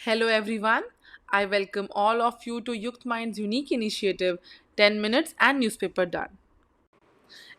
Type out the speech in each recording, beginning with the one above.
Hello everyone. I welcome all of you to YuktMind's unique initiative 10 minutes and newspaper done.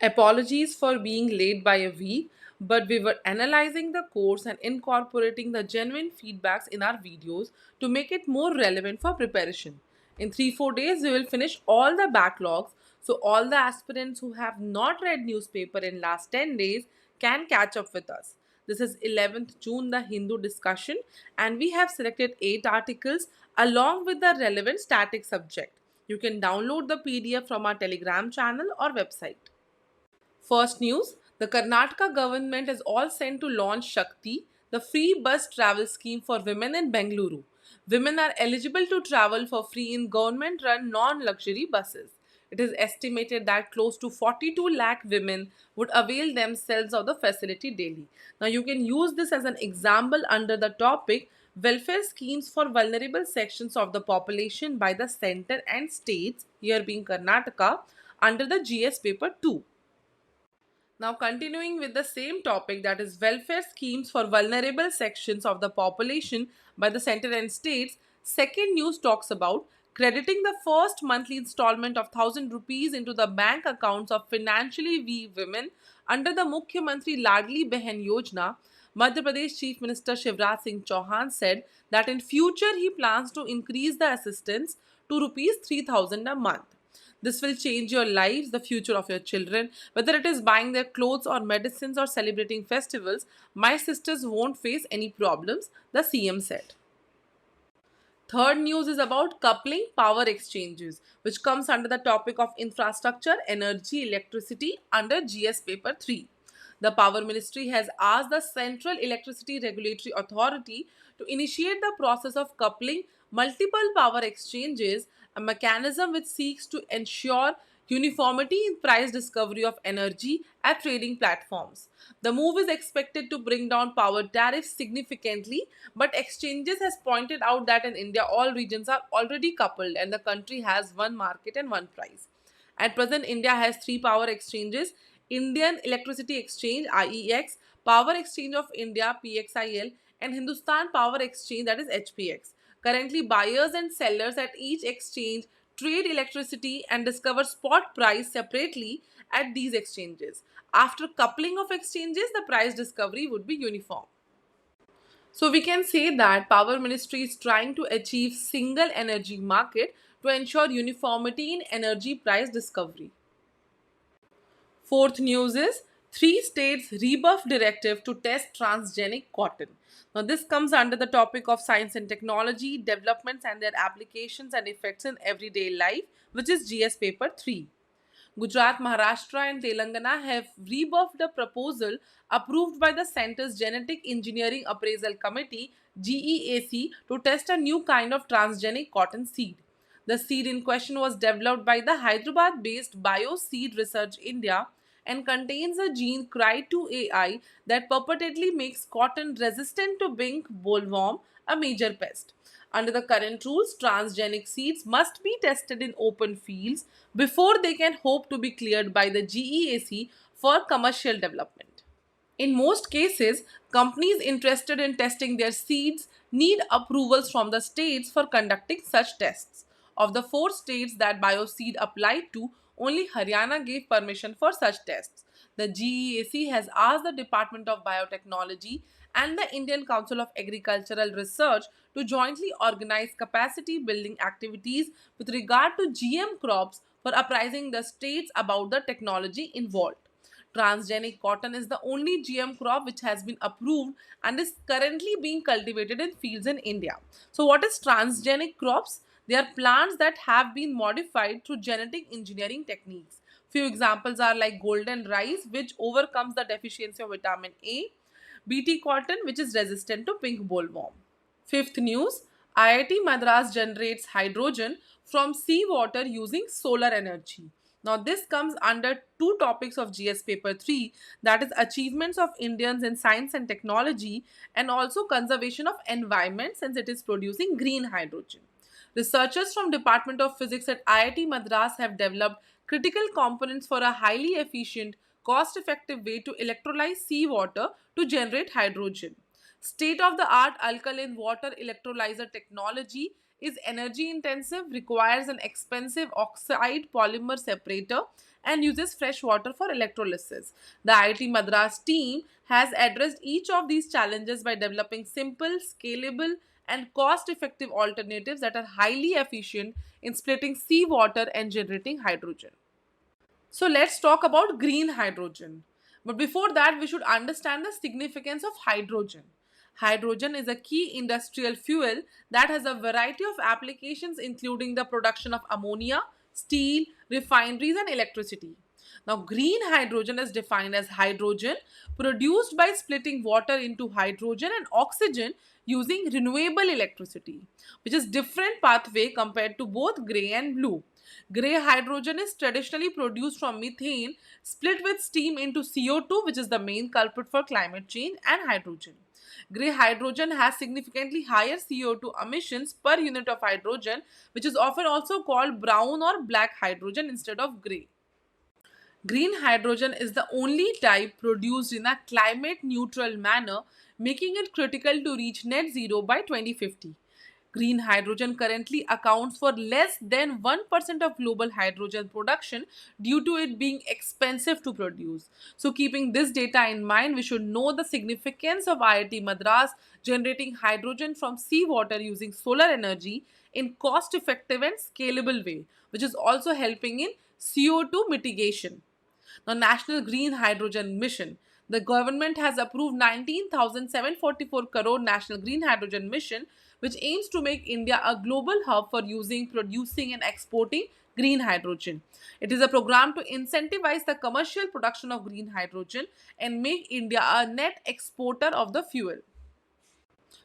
Apologies for being late by a week, but we were analyzing the course and incorporating the genuine feedbacks in our videos to make it more relevant for preparation. In 3-4 days, we will finish all the backlogs so all the aspirants who have not read newspaper in last 10 days can catch up with us. This is 11th June, the Hindu discussion, and we have selected 8 articles along with the relevant static subject. You can download the PDF from our Telegram channel or website. First news, the Karnataka government is all set to launch Shakti, the free bus travel scheme for women in Bengaluru. Women are eligible to travel for free in government run non luxury buses. It is estimated that close to 42 lakh women would avail themselves of the facility daily. Now, you can use this as an example under the topic Welfare Schemes for Vulnerable Sections of the Population by the Center and States, here being Karnataka, under the GS paper 2. Now, continuing with the same topic, that is welfare schemes for vulnerable sections of the population by the center and states, second news talks about crediting the first monthly installment of 1000 rupees into the bank accounts of financially weak women under the Mukhyamantri Ladli Behan Yojana. Madhya Pradesh Chief Minister Shivraj Singh Chouhan said that in future he plans to increase the assistance to rupees 3000 a month. This will change your lives, the future of your children. Whether it is buying their clothes or medicines or celebrating festivals, my sisters won't face any problems, the CM said. Third news is about coupling power exchanges, which comes under the topic of infrastructure, energy, electricity under GS paper 3. The Power Ministry has asked the Central Electricity Regulatory Authority to initiate the process of coupling multiple power exchanges, a mechanism which seeks to ensure uniformity in price discovery of energy at trading platforms. The move is expected to bring down power tariffs significantly, but exchanges has pointed out that in India all regions are already coupled and the country has one market and one price. At present, India has three power exchanges: Indian Electricity Exchange (IEX), Power Exchange of India (PXIL), and Hindustan Power Exchange, that is HPX. Currently, buyers and sellers at each exchange trade electricity and discover spot price separately at these exchanges. After coupling of exchanges, the price discovery would be uniform. So we can say that Power Ministry is trying to achieve single energy market to ensure uniformity in energy price discovery. Fourth news is three states rebuff directive to test transgenic cotton. Now, this comes under the topic of science and technology, developments and their applications and effects in everyday life, which is GS paper 3. Gujarat, Maharashtra, and Telangana have rebuffed a proposal approved by the Center's Genetic Engineering Appraisal Committee (GEAC) to test a new kind of transgenic cotton seed. The seed in question was developed by the Hyderabad based BioSeed Research India and contains a gene Cry2AI that purportedly makes cotton resistant to pink bollworm, a major pest. Under the current rules, transgenic seeds must be tested in open fields before they can hope to be cleared by the GEAC for commercial development. In most cases, companies interested in testing their seeds need approvals from the states for conducting such tests. Of the four states that Bioseed applied to, only Haryana gave permission for such tests. The GEAC has asked the Department of Biotechnology and the Indian Council of Agricultural Research to jointly organize capacity building activities with regard to GM crops for apprising the states about the technology involved. Transgenic cotton is the only GM crop which has been approved and is currently being cultivated in fields in India. So, what is transgenic crops? They are plants that have been modified through genetic engineering techniques. Few examples are like golden rice, which overcomes the deficiency of vitamin A, BT cotton, which is resistant to pink bollworm. Fifth news, IIT Madras generates hydrogen from seawater using solar energy. Now, this comes under two topics of GS paper 3, that is achievements of Indians in science and technology and also conservation of environment, since it is producing green hydrogen. Researchers from Department of Physics at IIT Madras have developed critical components for a highly efficient, cost-effective way to electrolyze seawater to generate hydrogen. State-of-the-art alkaline water electrolyzer technology is energy intensive, requires an expensive oxide polymer separator, and uses fresh water for electrolysis. The IIT Madras team has addressed each of these challenges by developing simple, scalable, and cost effective alternatives that are highly efficient in splitting seawater and generating hydrogen. So let's talk about green hydrogen. But before that, we should understand the significance of hydrogen. Hydrogen is a key industrial fuel that has a variety of applications, including the production of ammonia, steel, refineries, and electricity. Now, green hydrogen is defined as hydrogen produced by splitting water into hydrogen and oxygen using renewable electricity, which is different pathway compared to both gray and blue. Grey hydrogen is traditionally produced from methane split with steam into CO2, which is the main culprit for climate change, and hydrogen. Grey hydrogen has significantly higher CO2 emissions per unit of hydrogen, which is often also called brown or black hydrogen instead of grey. Green hydrogen is the only type produced in a climate neutral manner, making it critical to reach net zero by 2050. Green hydrogen currently accounts for less than 1% of global hydrogen production due to it being expensive to produce. So, keeping this data in mind, we should know the significance of IIT Madras generating hydrogen from seawater using solar energy in cost effective and scalable way, which is also helping in CO2 mitigation. Now, National Green Hydrogen Mission. The government has approved 19,744 crore National Green Hydrogen Mission, which aims to make India a global hub for using, producing, and exporting green hydrogen. It is a program to incentivize the commercial production of green hydrogen and make India a net exporter of the fuel.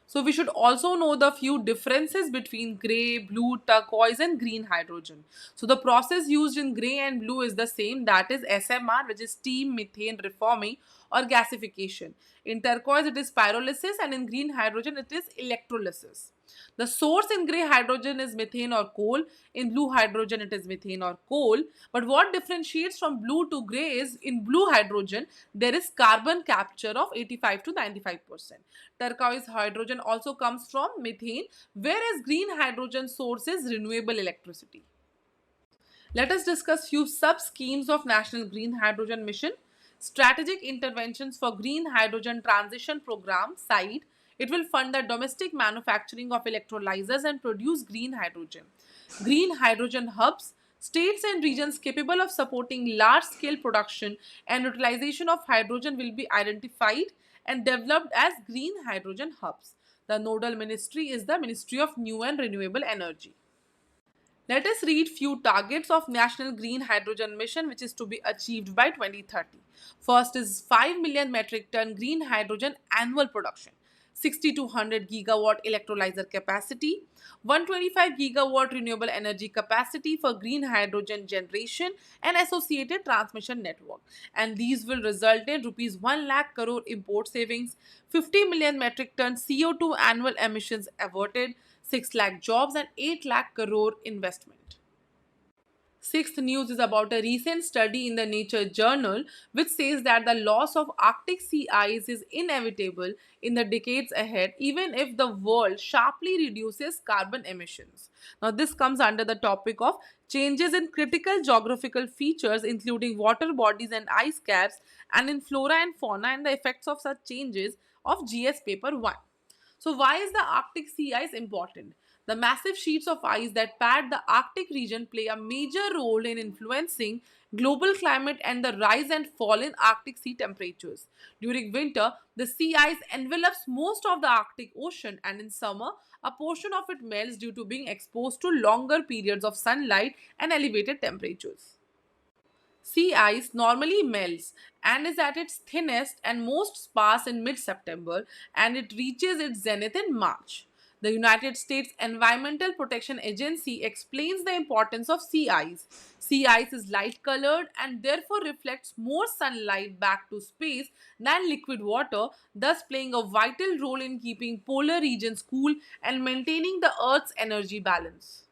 So we should also know the few differences between grey, blue, turquoise and green hydrogen. So the process used in grey and blue is the same, that is SMR, which is steam methane reforming or gasification. In turquoise it is pyrolysis and in green hydrogen it is electrolysis. The source in grey hydrogen is methane or coal. In blue hydrogen it is methane or coal. But what differentiates from blue to grey is in blue hydrogen there is carbon capture of 85 to 95%. Turquoise hydrogen also comes from methane, whereas green hydrogen source is renewable electricity. Let us discuss few sub-schemes of National Green Hydrogen Mission. Strategic Interventions for Green Hydrogen Transition Program (SIDE). It will fund the domestic manufacturing of electrolyzers and produce green hydrogen. Green hydrogen hubs. States and regions capable of supporting large-scale production and utilization of hydrogen will be identified and developed as green hydrogen hubs. The nodal ministry is the Ministry of New and Renewable Energy. Let us read few targets of National Green Hydrogen Mission which is to be achieved by 2030. First is 5 million metric ton green hydrogen annual production, 60 to 100 gigawatt electrolyzer capacity, 125 gigawatt renewable energy capacity for green hydrogen generation and associated transmission network. And these will result in rupees 1 lakh crore import savings, 50 million metric ton CO2 annual emissions averted, 6 lakh jobs and 8 lakh crore investment. Sixth news is about a recent study in the Nature journal which says that the loss of Arctic sea ice is inevitable in the decades ahead even if the world sharply reduces carbon emissions. Now this comes under the topic of changes in critical geographical features including water bodies and ice caps and in flora and fauna and the effects of such changes of GS paper 1. So why is the Arctic sea ice important? The massive sheets of ice that pad the Arctic region play a major role in influencing global climate and the rise and fall in Arctic sea temperatures. During winter, the sea ice envelops most of the Arctic Ocean and in summer, a portion of it melts due to being exposed to longer periods of sunlight and elevated temperatures. Sea ice normally melts and is at its thinnest and most sparse in mid September and it reaches its zenith in March. The United States Environmental Protection Agency explains the importance of sea ice. Sea ice is light colored and therefore reflects more sunlight back to space than liquid water, thus playing a vital role in keeping polar regions cool and maintaining the Earth's energy balance.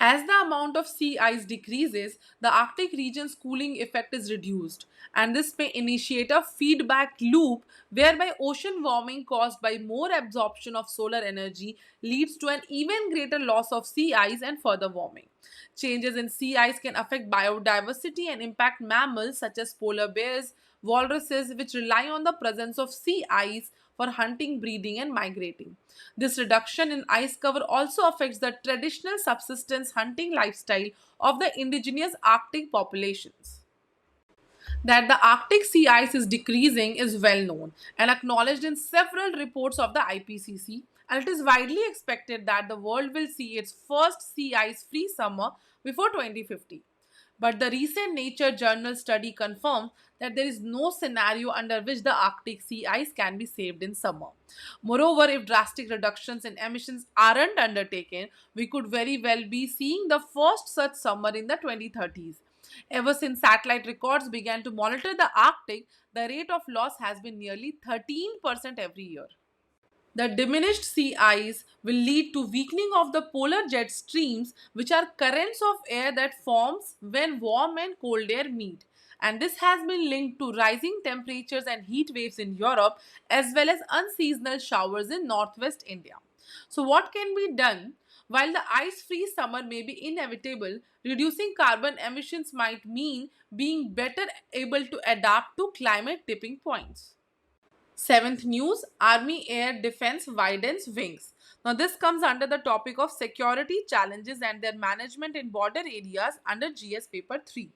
As the amount of sea ice decreases, the Arctic region's cooling effect is reduced, and this may initiate a feedback loop whereby ocean warming caused by more absorption of solar energy leads to an even greater loss of sea ice and further warming. Changes in sea ice can affect biodiversity and impact mammals such as polar bears, walruses, which rely on the presence of sea ice for hunting, breeding, and migrating. This reduction in ice cover also affects the traditional subsistence hunting lifestyle of the indigenous Arctic populations. That the Arctic sea ice is decreasing is well known and acknowledged in several reports of the IPCC, and it is widely expected that the world will see its first sea ice free summer before 2050. But the recent Nature Journal study confirmed that there is no scenario under which the Arctic sea ice can be saved in summer. Moreover, if drastic reductions in emissions aren't undertaken, we could very well be seeing the first such summer in the 2030s. Ever since satellite records began to monitor the Arctic, the rate of loss has been nearly 13% every year. The diminished sea ice will lead to weakening of the polar jet streams, which are currents of air that forms when warm and cold air meet. And this has been linked to rising temperatures and heat waves in Europe as well as unseasonal showers in northwest India. So what can be done? While the ice-free summer may be inevitable, reducing carbon emissions might mean being better able to adapt to climate tipping points. Seventh news, Army Air Defense widens wings. Now, this comes under the topic of security challenges and their management in border areas under GS Paper 3.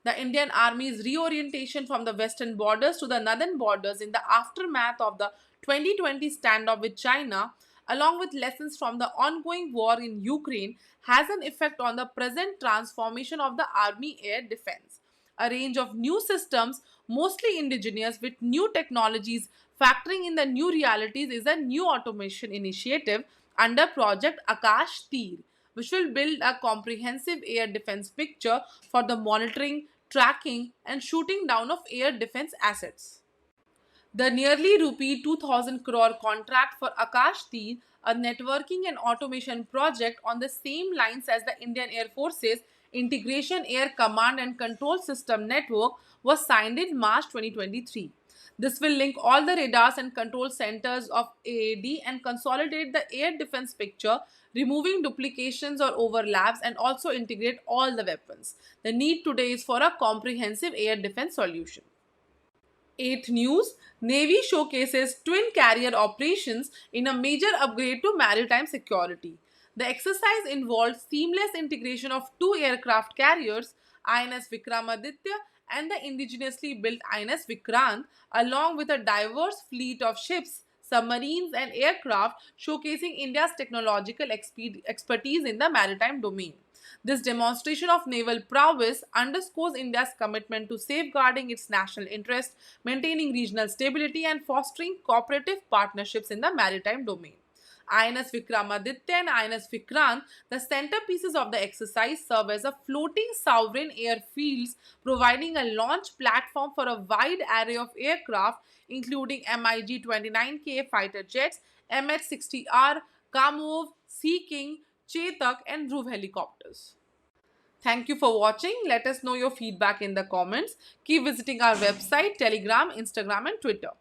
The Indian Army's reorientation from the western borders to the northern borders in the aftermath of the 2020 standoff with China, along with lessons from the ongoing war in Ukraine, has an effect on the present transformation of the Army Air Defense. A range of new systems, mostly indigenous with new technologies factoring in the new realities, is a new automation initiative under Project Akash Tir, which will build a comprehensive air defense picture for the monitoring, tracking, and shooting down of air defense assets. The nearly rupee 2000 crore contract for Akash Tir, a networking and automation project on the same lines as the Indian Air Force's Integration Air Command and Control System Network, was signed in March 2023. This will link all the radars and control centers of AAD and consolidate the air defense picture, removing duplications or overlaps, and also integrate all the weapons. The need today is for a comprehensive air defense solution. 8th news, Navy showcases twin carrier operations in a major upgrade to maritime security. The exercise involved seamless integration of two aircraft carriers, INS Vikramaditya and the indigenously built INS Vikrant, along with a diverse fleet of ships, submarines, and aircraft, showcasing India's technological expertise in the maritime domain. This demonstration of naval prowess underscores India's commitment to safeguarding its national interest, maintaining regional stability, and fostering cooperative partnerships in the maritime domain. INS Vikramaditya and INS Vikrant, the centerpieces of the exercise, serve as a floating sovereign airfields, providing a launch platform for a wide array of aircraft, including MiG 29K fighter jets, MH-60R, Kamov, Sea King, Chetak, and Dhruv helicopters. Thank you for watching. Let us know your feedback in the comments. Keep visiting our website, Telegram, Instagram, and Twitter.